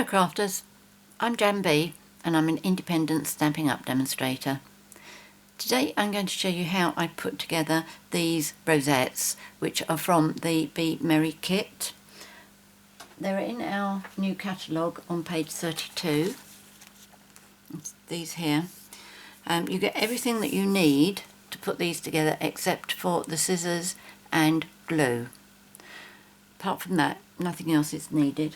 Hello crafters, I'm JanB and I'm an independent Stampin' Up demonstrator. Today I'm going to show you how I put together these rosettes, which are from the Be Merry kit. They're in our new catalogue on page 32. It's these here. You get everything that you need to put these together except for the scissors and glue. Apart from that, nothing else is needed.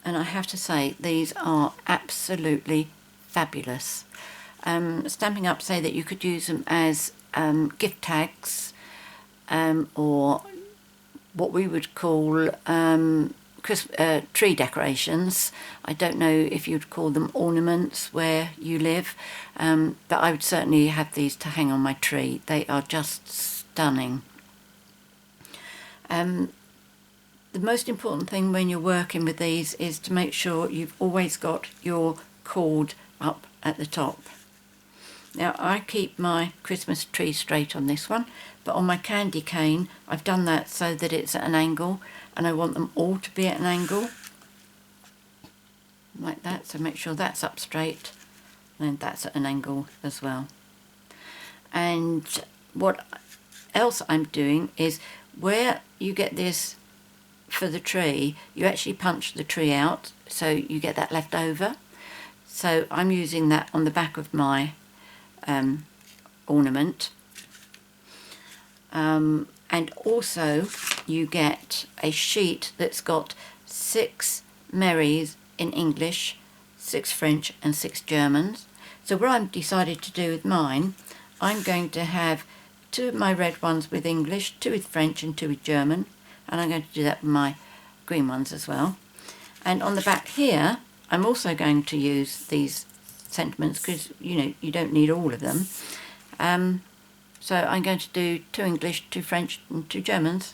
And I have to say, these are absolutely fabulous. Stampin' Up say that you could use them as gift tags, or what we would call tree decorations. I don't know if you'd call them ornaments where you live, but I would certainly have these to hang on my tree. They are just stunning. The most important thing when you're working with these is to make sure you've always got your cord up at the top. Now I keep my Christmas tree straight on this one, but on my candy cane I've done that so that it's at an angle, and I want them all to be at an angle like that, so make sure that's up straight and that's at an angle as well. And what else I'm doing is, where you get this for the tree, you actually punch the tree out so you get that left over. So I'm using that on the back of my ornament, and also you get a sheet that's got 6 Merries in English, 6 French and 6 Germans. So what I've decided to do with mine, I'm going to have 2 of my red ones with English, 2 with French and 2 with German, and I'm going to do that with my green ones as well. And on the back here I'm also going to use these sentiments, because you don't need all of them. So I'm going to do 2 English, 2 French and 2 Germans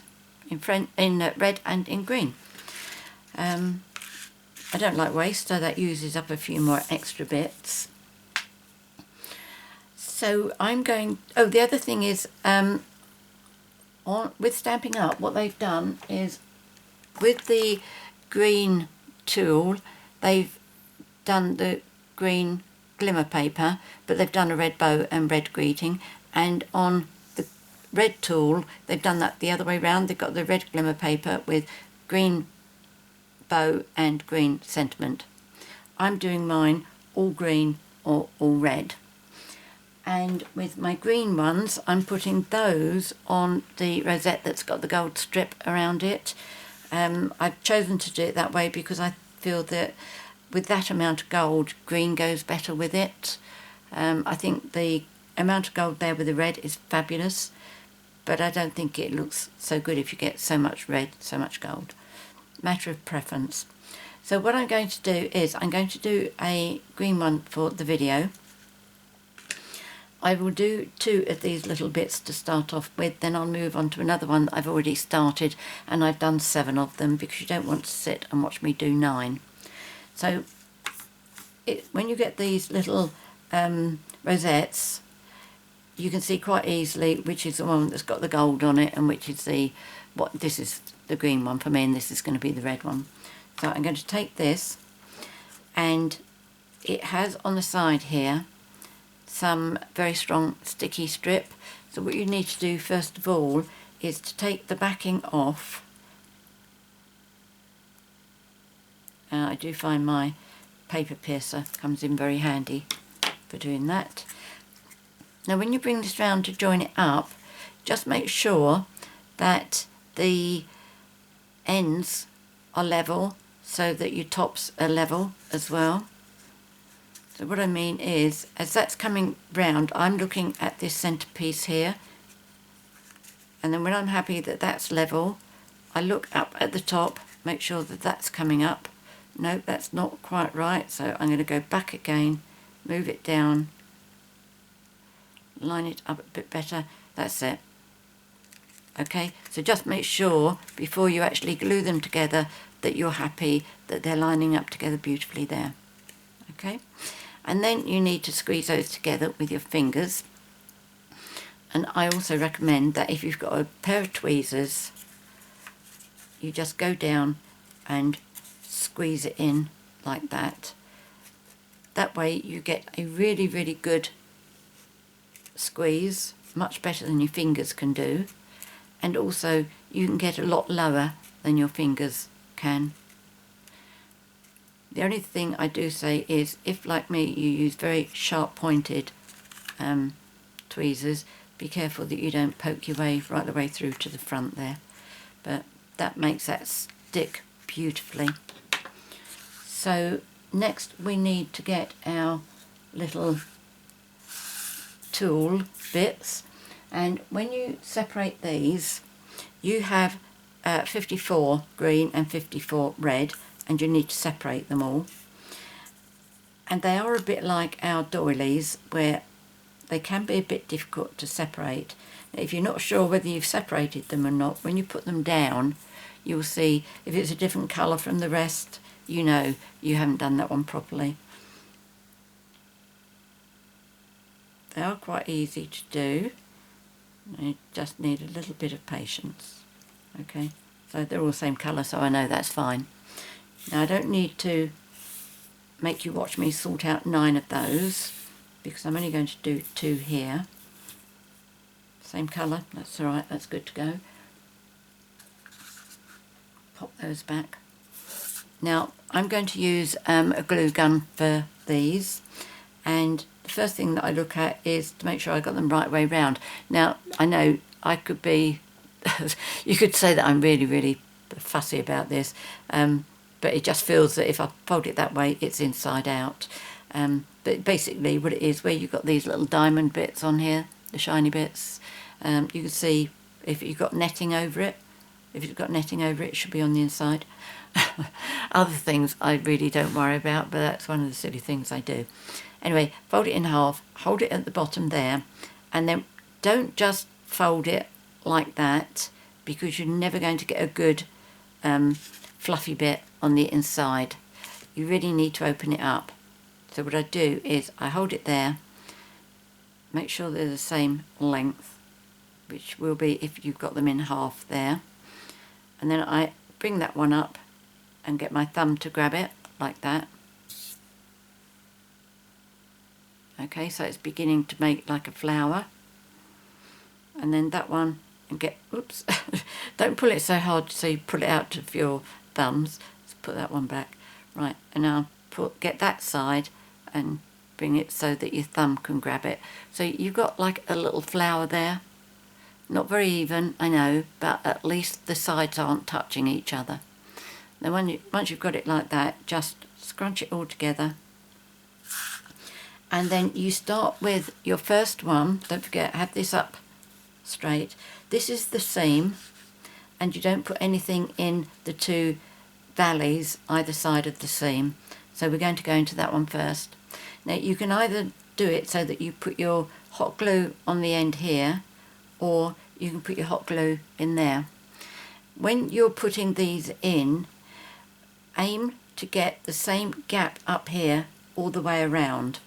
in red and in green. I don't like waste, so that uses up a few more extra bits. So I'm going, the other thing is, with Stampin' Up, what they've done is, with the green tool, they've done the green glimmer paper, but they've done a red bow and red greeting, and on the red tool they've done that the other way round. They've got the red glimmer paper with green bow and green sentiment. I'm doing mine all green or all red. And with my green ones, I'm putting those on the rosette that's got the gold strip around it. I've chosen to do it that way because I feel that with that amount of gold, green goes better with it. I think the amount of gold there with the red is fabulous, but I don't think it looks so good if you get so much red, so much gold. Matter of preference. So what I'm going to do is, I'm going to do a green one for the video. I will do 2 of these little bits to start off with, then I'll move on to another one that I've already started, and I've done 7 of them because you don't want to sit and watch me do 9. So when you get these little rosettes, you can see quite easily which is the one that's got the gold on it and which is this is the green one for me, and this is going to be the red one. So I'm going to take this, and it has on the side here some very strong sticky strip. So what you need to do first of all is to take the backing off. I do find my paper piercer comes in very handy for doing that. Now when you bring this round to join it up, just make sure that the ends are level so that your tops are level as well. So what I mean is, as that's coming round, I'm looking at this centerpiece here, and then when I'm happy that that's level, I look up at the top, make sure that that's coming up. No, that's not quite right, so I'm going to go back again, move it down, line it up a bit better. That's it. Okay, so just make sure before you actually glue them together that you're happy that they're lining up together beautifully there. Okay. And then you need to squeeze those together with your fingers. And I also recommend that if you've got a pair of tweezers, you just go down and squeeze it in like that. That way you get a really, really good squeeze, much better than your fingers can do, and also you can get a lot lower than your fingers can. The only thing I do say is, if like me you use very sharp pointed tweezers, be careful that you don't poke your way right the way through to the front there, but that makes that stick beautifully. So next we need to get our little tool bits, and when you separate these you have 54 green and 54 red, and you need to separate them all, and they are a bit like our doilies where they can be a bit difficult to separate. If you're not sure whether you've separated them or not, when you put them down you'll see if it's a different colour from the rest, you know you haven't done that one properly. They are quite easy to do. You just need a little bit of patience. Okay, so they're all the same colour, so I know that's fine. Now I don't need to make you watch me sort out 9 of those, because I'm only going to do 2 here. Same colour, that's alright, that's good to go. Pop those back. Now I'm going to use a glue gun for these, and the first thing that I look at is to make sure I got them right way round. Now I know I could be you could say that I'm really, really fussy about this, but it just feels that if I fold it that way it's inside out. But basically what it is, where you've got these little diamond bits on here, the shiny bits, you can see if you've got netting over it. If you've got netting over it, it should be on the inside. Other things I really don't worry about, but that's one of the silly things I do. Anyway, fold it in half, hold it at the bottom there, and then don't just fold it like that, because you're never going to get a good fluffy bit on the inside. You really need to open it up. So what I do is I hold it there, make sure they're the same length, which will be if you've got them in half there, and then I bring that one up and get my thumb to grab it like that. Okay, so it's beginning to make like a flower, and then that one, and get, oops, don't pull it so hard so you pull it out of your thumbs. Let's put that one back. Right, and now get that side and bring it so that your thumb can grab it. So you've got like a little flower there. Not very even, I know, but at least the sides aren't touching each other. Then once you've got it like that, just scrunch it all together. And then you start with your first one. Don't forget, have this up straight. This is the seam, and you don't put anything in the 2 valleys either side of the seam. So we're going to go into that one first. Now you can either do it so that you put your hot glue on the end here, or you can put your hot glue in there. When you're putting these in, aim to get the same gap up here all the way around.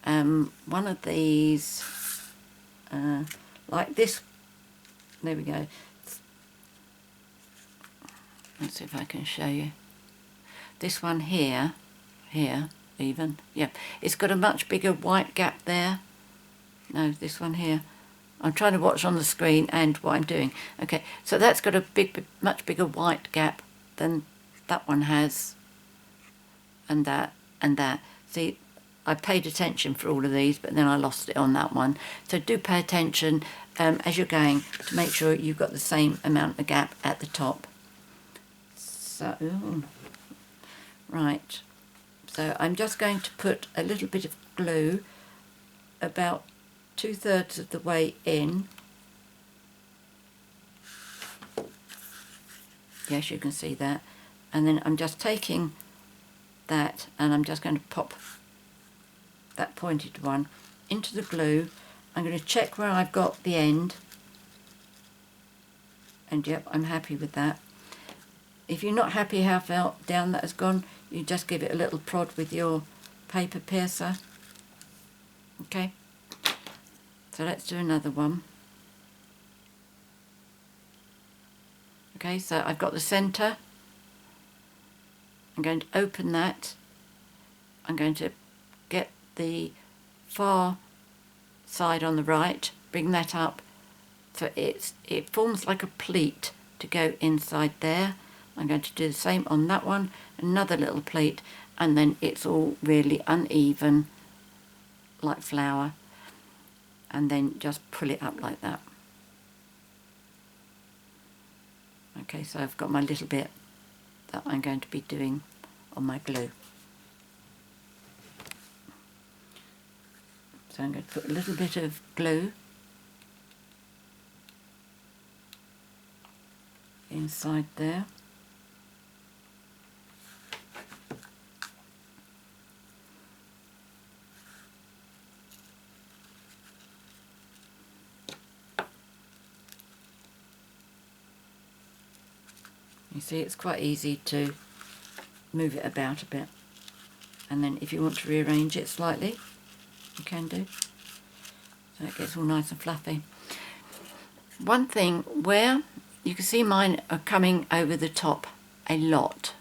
One of these, like this, there we go. Let's see if I can show you. This one here even, yeah, it's got a much bigger white gap there. No, this one here. I'm trying to watch on the screen and what I'm doing. Okay, so that's got a much bigger white gap than that one has, and that, and that. See, I paid attention for all of these, but then I lost it on that one. So do pay attention as you're going to make sure you've got the same amount of gap at the top. So, right. So I'm just going to put a little bit of glue about 2/3 of the way in. Yes, you can see that. And then I'm just taking that and I'm just going to pop that pointed one into the glue. I'm going to check where I've got the end, and yep, I'm happy with that. If you're not happy how far down that has gone, you just give it a little prod with your paper piercer. Okay, so let's do another one. Okay, so I've got the centre, I'm going to open that. I'm going to get the far side on the right, bring that up so it forms like a pleat to go inside there. I'm going to do the same on that one, another little pleat, and then it's all really uneven like flour, and then just pull it up like that. Okay, so I've got my little bit that I'm going to be doing on my glue. So I'm going to put a little bit of glue inside there. You see, it's quite easy to move it about a bit, and then if you want to rearrange it slightly, you can do, so it gets all nice and fluffy. One thing where you can see mine are coming over the top a lot,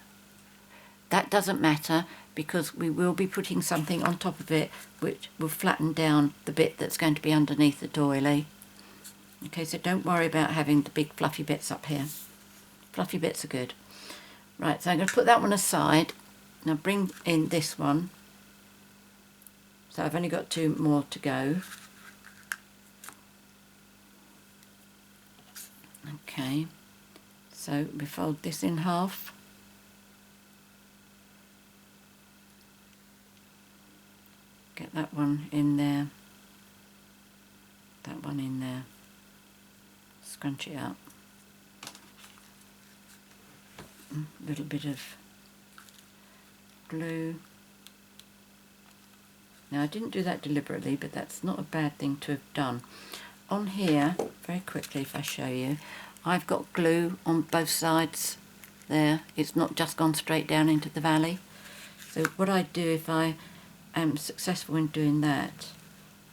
that doesn't matter because we will be putting something on top of it which will flatten down the bit that's going to be underneath the doily. Okay, so don't worry about having the big fluffy bits up here. Fluffy bits are good. Right, so I'm going to put that one aside. Now bring in this one. So I've only got 2 more to go. Okay, so we fold this in half. Get that one in there. That one in there. Scrunch it up. A little bit of glue. Now I didn't do that deliberately, but that's not a bad thing to have done. On here, very quickly if I show you, I've got glue on both sides there. It's not just gone straight down into the valley. So what I do if I am successful in doing that,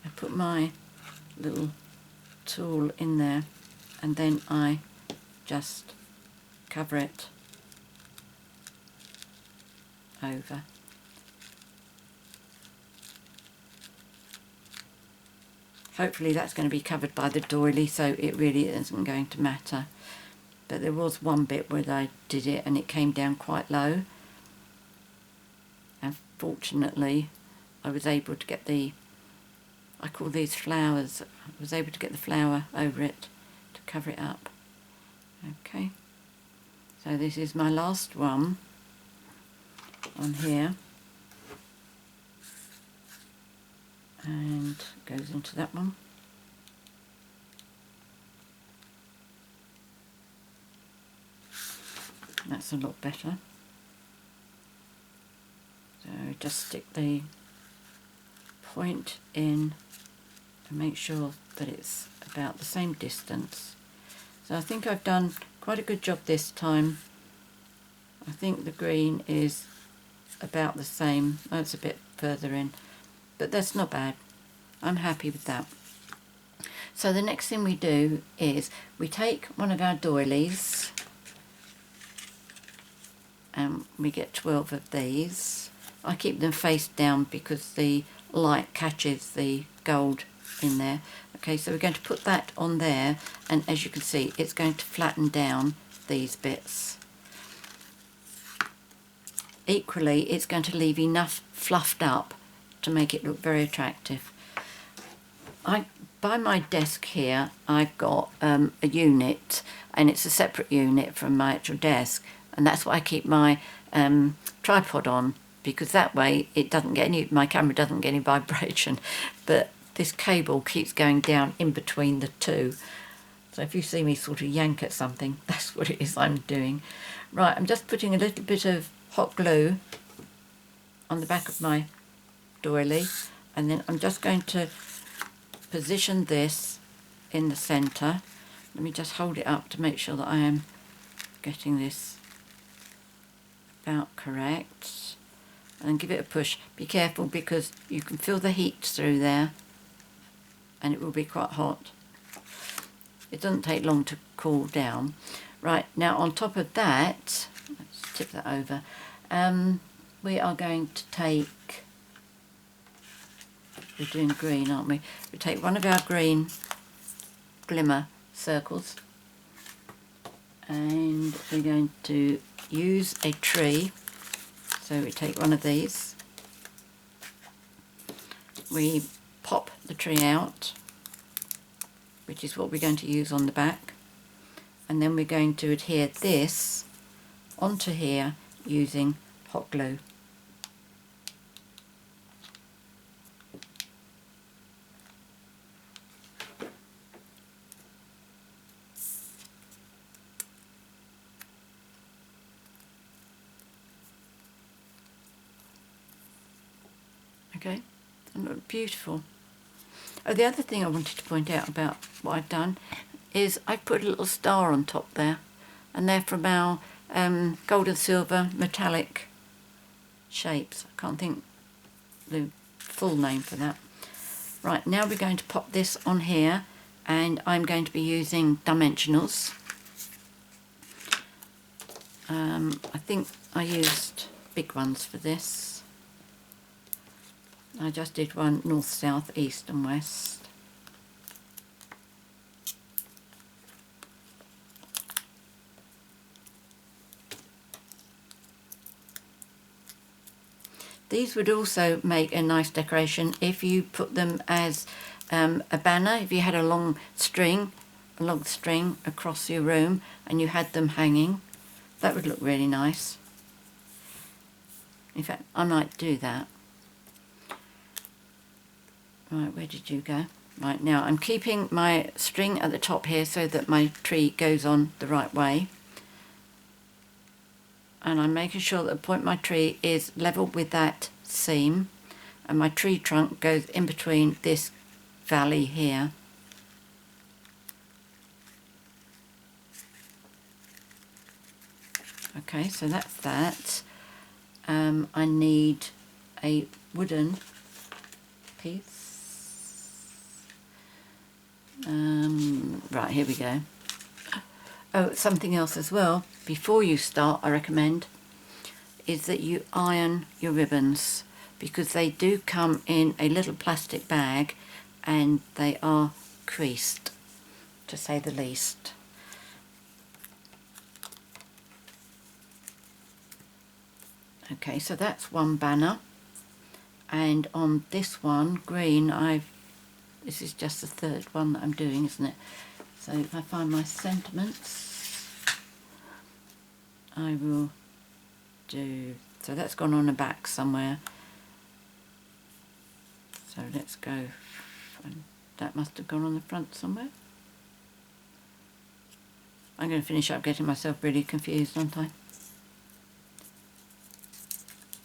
I put my little tool in there and then I just cover it over. Hopefully that's going to be covered by the doily, so it really isn't going to matter. But there was one bit where I did it and it came down quite low, and fortunately I was able to get the, I call these flowers, I was able to get the flower over it to cover it up. Okay, so this is my last one on here, and goes into that one. That's a lot better. So just stick the point in and make sure that it's about the same distance. So I think I've done quite a good job this time. I think the green is about the same. Oh, it's a bit further in, but that's not bad. I'm happy with that. So the next thing we do is we take one of our doilies and we get 12 of these. I keep them face down because the light catches the gold in there. Okay, so we're going to put that on there, and as you can see it's going to flatten down these bits. Equally, it's going to leave enough fluffed up to make it look very attractive. By my desk here I've got a unit, and it's a separate unit from my actual desk, and that's why I keep my tripod on, because that way it doesn't get any, my camera doesn't get any vibration, but this cable keeps going down in between the two. So if you see me sort of yank at something, that's what it is I'm doing. Right, I'm just putting a little bit of hot glue on the back of my doily, and then I'm just going to position this in the centre. Let me just hold it up to make sure that I am getting this about correct, and give it a push. Be careful because you can feel the heat through there and it will be quite hot. It doesn't take long to cool down. Right, now on top of that, let's tip that over, we are going to take, we're doing green, aren't we? We take one of our green glimmer circles and we're going to use a tree. So we take one of these, we pop the tree out, which is what we're going to use on the back, and then we're going to adhere this onto here using hot glue. Okay, and look beautiful. Oh, the other thing I wanted to point out about what I've done is I put a little star on top there, and they're from our gold and silver metallic shapes. I can't think the full name for that. Right, now we're going to pop this on here, and I'm going to be using dimensionals. I think I used big ones for this. I just did one north, south, east and west. These would also make a nice decoration if you put them as a banner. If you had a long string across your room and you had them hanging, that would look really nice. In fact, I might do that. Right, where did you go? Right, now I'm keeping my string at the top here so that my tree goes on the right way. And I'm making sure that the point of my tree is level with that seam, and my tree trunk goes in between this valley here. Okay, so that's that. I need a wooden piece. Right, here we go. Oh, something else as well, before you start, I recommend, is that you iron your ribbons, because they do come in a little plastic bag and they are creased, to say the least. Okay, so that's one banner, and on this one, green, this is just the third one that I'm doing, isn't it? So if I find my sentiments, I will do, so that's gone on the back somewhere. So let's go, and that must have gone on the front somewhere. I'm going to finish up getting myself really confused, aren't I?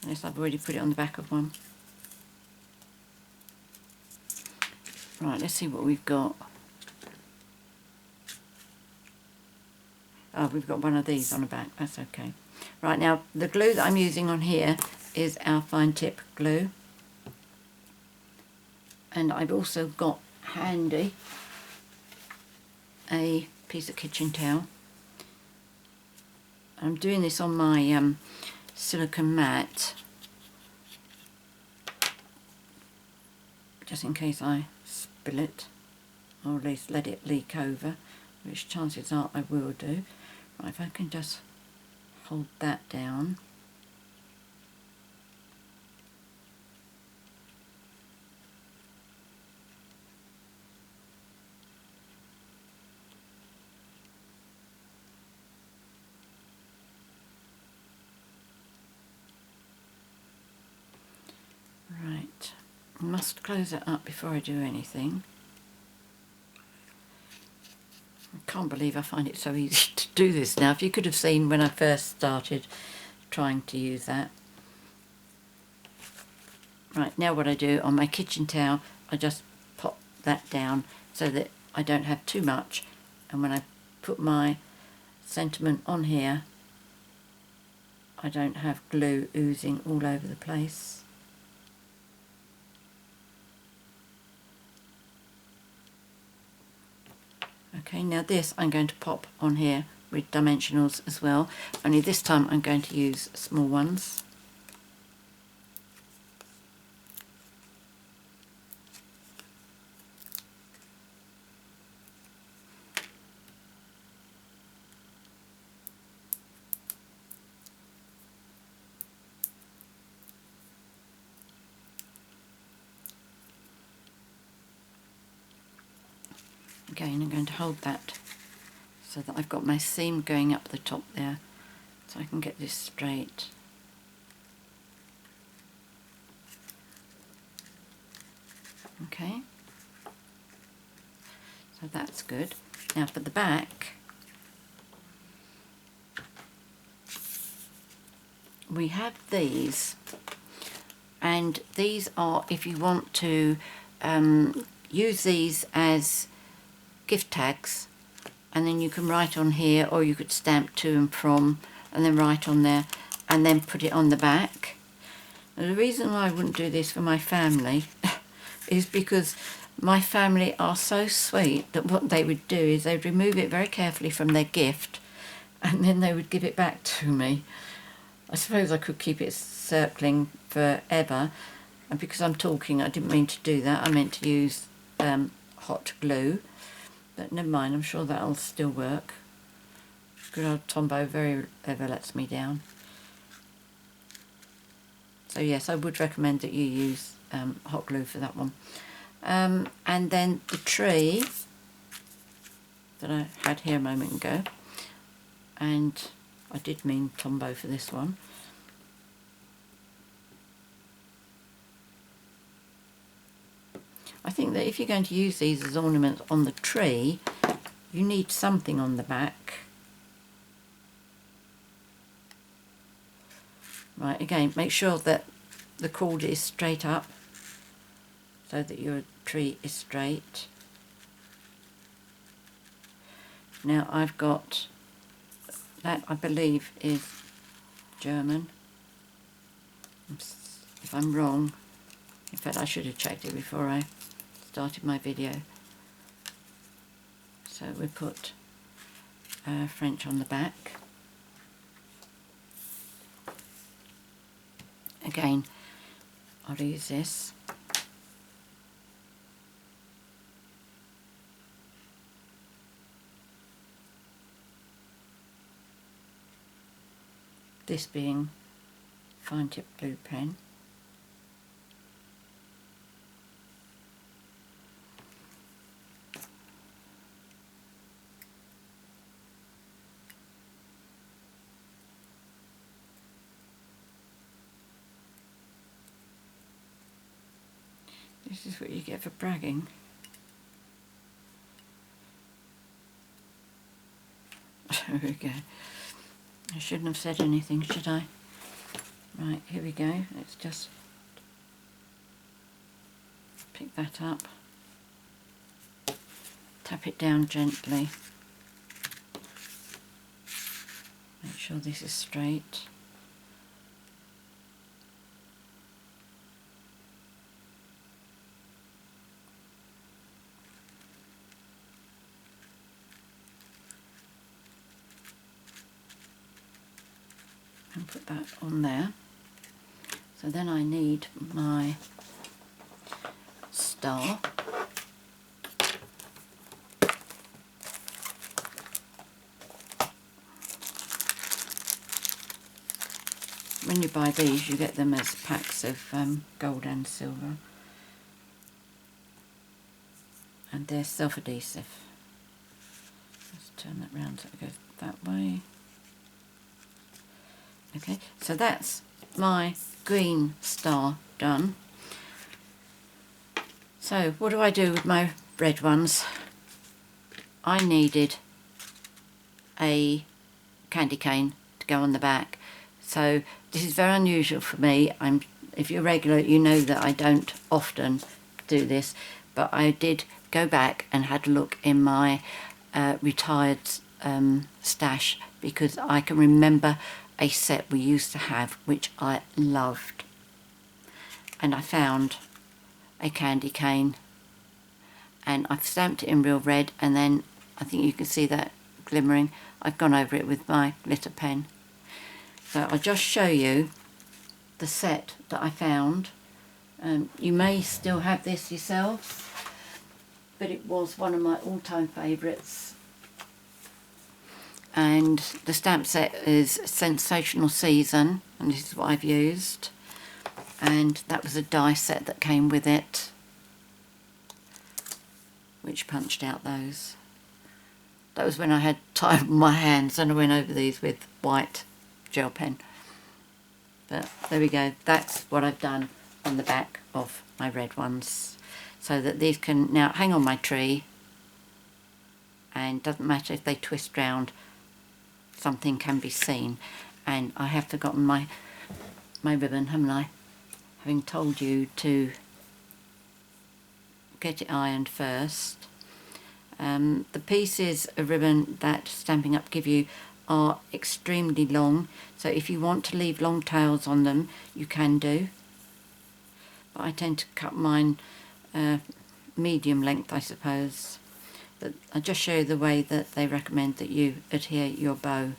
Unless I've already put it on the back of one. Right, let's see what we've got. Oh, we've got one of these on the back, that's okay. Right, now the glue that I'm using on here is our fine tip glue. And I've also got handy a piece of kitchen towel. I'm doing this on my silicone mat, just in case I spill it, or at least let it leak over, which chances are I will do. Right, if I can just hold that down. Right, I must close it up before I do anything. I can't believe I find it so easy to do this now. If you could have seen when I first started trying to use that. Right, now what I do on my kitchen towel, I just pop that down so that I don't have too much, and when I put my sentiment on here, I don't have glue oozing all over the place. Okay, now this I'm going to pop on here with dimensionals as well, only this time I'm going to use small ones. Again, I'm going to hold that so that I've got my seam going up the top there, so I can get this straight. Okay, so that's good. Now for the back, we have these, and these are, if you want to use these as gift tags, and then you can write on here, or you could stamp to and from and then write on there and then put it on the back. And the reason why I wouldn't do this for my family is because my family are so sweet that what they would do is they'd remove it very carefully from their gift and then they would give it back to me. I suppose I could keep it circling forever, and because I'm talking I didn't mean to do that. I meant to use hot glue. But never mind, I'm sure that'll still work. Good old Tombow very ever lets me down. So yes, I would recommend that you use hot glue for that one. And then the tree that I had here a moment ago, and I did mean Tombow for this one. I think that if you're going to use these as ornaments on the tree, you need something on the back. Right, again, make sure that the cord is straight up so that your tree is straight. Now I've got, that I believe is German. If I'm wrong, in fact I should have checked it before I started my video. So we put French on the back. Again, I'll use this. This being fine tip blue pen. This is what you get for bragging. There we go. I shouldn't have said anything, should I? Right, here we go. Let's just pick that up. Tap it down gently. Make sure this is straight. And put that on there. So then I need my star. When you buy these, you get them as packs of gold and silver, and they're self-adhesive. Let's turn that round so it goes that way. Okay, so that's my green star done. So what do I do with my red ones? I needed a candy cane to go on the back. So this is very unusual for me. If you're regular, you know that I don't often do this, but I did go back and had a look in my retired stash, because I can remember a set we used to have which I loved, and I found a candy cane and I've stamped it in real red, and then I think you can see that glimmering, I've gone over it with my glitter pen. So I'll just show you the set that I found. You may still have this yourselves, but it was one of my all-time favourites. And the stamp set is Sensational Season, and this is what I've used. And that was a die set that came with it, which punched out those. That was when I had time on my hands and I went over these with white gel pen. But there we go, that's what I've done on the back of my red ones, so that these can now hang on my tree, and doesn't matter if they twist round, something can be seen. And I have forgotten my ribbon, haven't I? Having told you to get it ironed first. The pieces of ribbon that Stampin' Up give you are extremely long, so if you want to leave long tails on them, you can do. But I tend to cut mine medium length, I suppose. But I'll just show you the way that they recommend that you adhere your bow.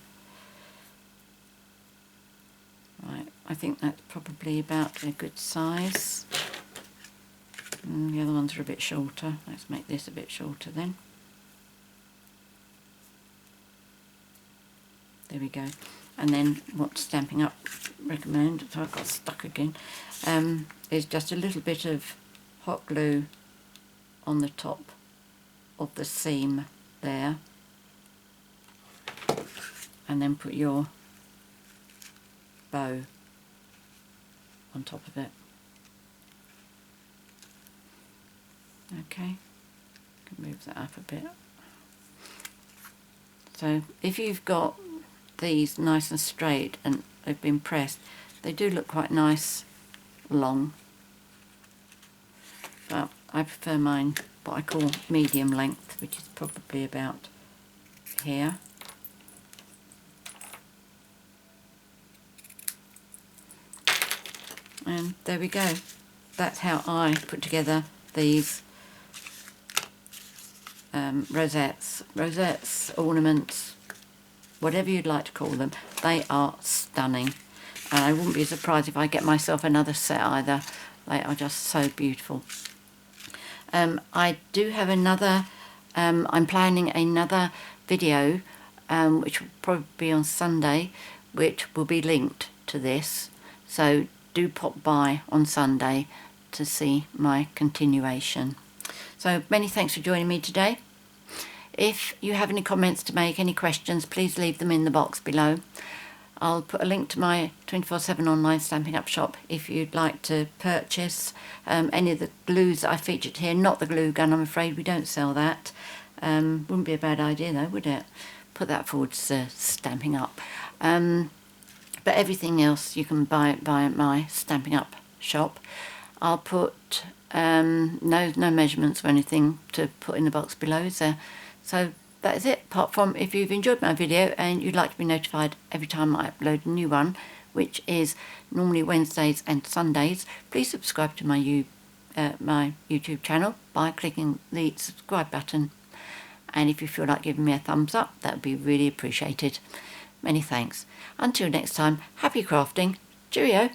Right, I think that's probably about a good size. And the other ones are a bit shorter. Let's make this a bit shorter then. There we go. And then what Stampin' Up recommend, so I got stuck again, is just a little bit of hot glue on the top of the seam there, and then put your bow on top of it. Okay, can move that up a bit. So if you've got these nice and straight and they've been pressed, they do look quite nice long, but I prefer mine what I call medium length, which is probably about here. And there we go, that's how I put together these rosettes, ornaments, whatever you'd like to call them. They are stunning, and I wouldn't be surprised if I get myself another set either. They are just so beautiful. I do have another, I'm planning another video which will probably be on Sunday, which will be linked to this, so do pop by on Sunday to see my continuation. So many thanks for joining me today. If you have any comments to make, any questions, please leave them in the box below. I'll put a link to my 24/7 online Stampin' Up shop if you'd like to purchase any of the glues that I featured here. Not the glue gun, I'm afraid we don't sell that. Wouldn't be a bad idea though, would it? Put that forward to Stampin' Up. But everything else you can buy at my Stampin' Up shop. I'll put no measurements or anything to put in the box below, is there? So that is it, apart from if you've enjoyed my video and you'd like to be notified every time I upload a new one, which is normally Wednesdays and Sundays, please subscribe to my YouTube channel by clicking the subscribe button. And if you feel like giving me a thumbs up, that would be really appreciated. Many thanks. Until next time, happy crafting. Cheerio.